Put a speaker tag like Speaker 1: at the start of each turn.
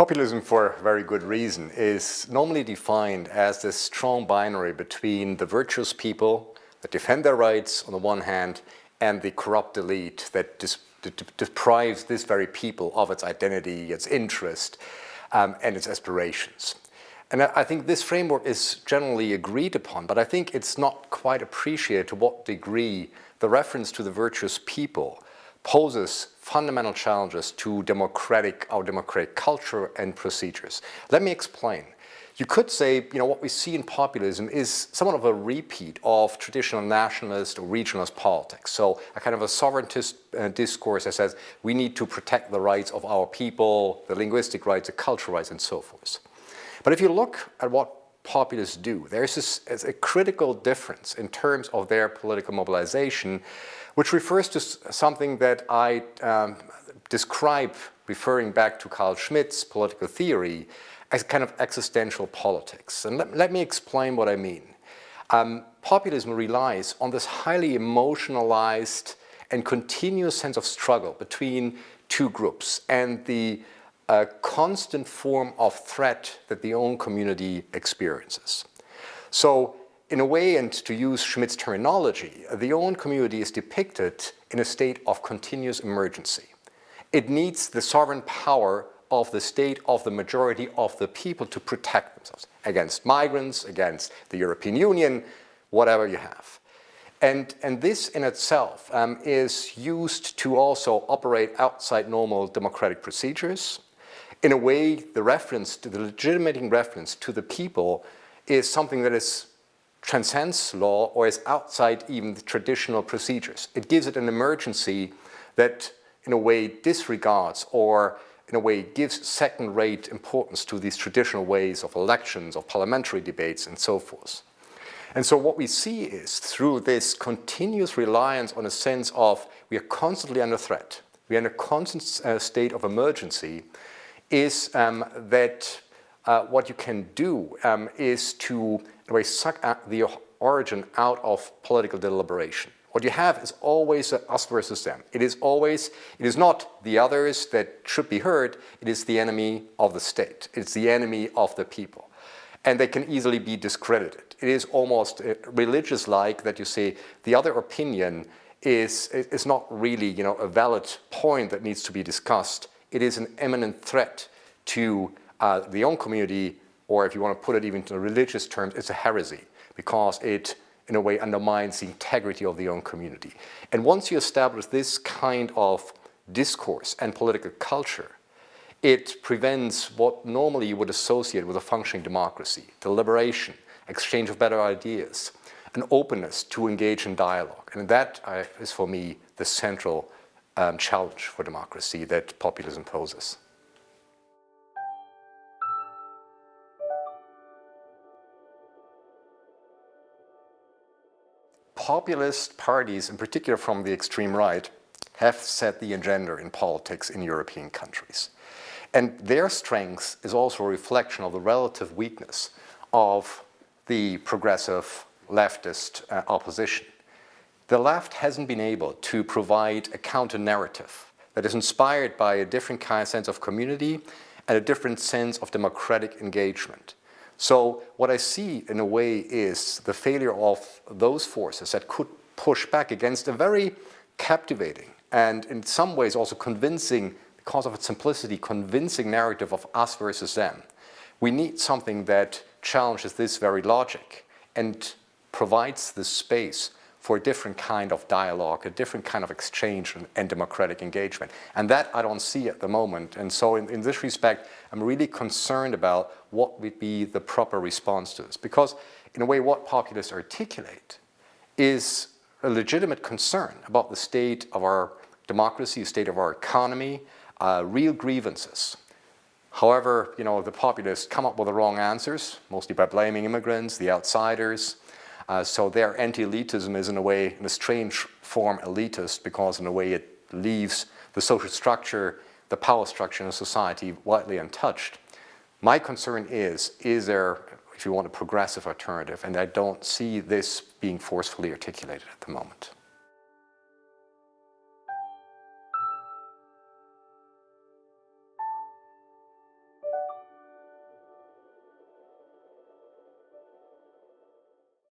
Speaker 1: Populism, for very good reason, is normally defined as this strong binary between the virtuous people that defend their rights on the one hand and the corrupt elite that deprives this very people of its identity, its interest, and its aspirations. And I think this framework is generally agreed upon, but I think it's not quite appreciated to what degree the reference to the virtuous people poses fundamental challenges to our democratic culture and procedures. Let me explain. You could say, what we see in populism is somewhat of a repeat of traditional nationalist or regionalist politics. So a kind of a sovereigntist discourse that says we need to protect the rights of our people, the linguistic rights, the cultural rights, and so forth. But if you look at what populists do, there's a critical difference in terms of their political mobilization, which refers to something that I describe, referring back to Carl Schmitt's political theory, as kind of existential politics. And let me explain what I mean. Populism relies on this highly emotionalized and continuous sense of struggle between two groups and the constant form of threat that the own community experiences. So in a way, and to use Schmitt's terminology, the own community is depicted in a state of continuous emergency. It needs the sovereign power of the state, of the majority of the people to protect themselves against migrants, against the European Union, whatever you have. And this in itself is used to also operate outside normal democratic procedures. In a way, the legitimating reference to the people is something that transcends law or is outside even the traditional procedures. It gives it an emergency that in a way disregards or in a way gives second-rate importance to these traditional ways of elections, of parliamentary debates, and so forth. And so what we see is through this continuous reliance on a sense of we are constantly under threat, we are in a constant state of emergency, is that what you can do is to in a way suck the origin out of political deliberation. What you have is always us versus them. It is not the others that should be heard, it is the enemy of the state. It's the enemy of the people. And they can easily be discredited. It is almost religious-like that you say the other opinion is not really a valid point that needs to be discussed. It is an imminent threat to the own community, or if you want to put it even to religious terms, it's a heresy because it in a way undermines the integrity of the own community. And once you establish this kind of discourse and political culture, it prevents what normally you would associate with a functioning democracy: deliberation, exchange of better ideas, an openness to engage in dialogue. And that is for me the central challenge for democracy that populism poses. Populist parties, in particular from the extreme right, have set the agenda in politics in European countries. And their strength is also a reflection of the relative weakness of the progressive leftist opposition. The left hasn't been able to provide a counter-narrative that is inspired by a different kind of sense of community and a different sense of democratic engagement. So what I see in a way is the failure of those forces that could push back against a very captivating and in some ways also convincing, because of its simplicity, convincing narrative of us versus them. We need something that challenges this very logic and provides the space for a different kind of dialogue, a different kind of exchange and democratic engagement. And that I don't see at the moment. And so in this respect, I'm really concerned about what would be the proper response to this. Because in a way, what populists articulate is a legitimate concern about the state of our democracy, the state of our economy, real grievances. However, the populists come up with the wrong answers, mostly by blaming immigrants, the outsiders. So their anti-elitism is in a strange form elitist, because in a way it leaves the social structure, the power structure in a society widely untouched. My concern is there, if you want, a progressive alternative? And I don't see this being forcefully articulated at the moment.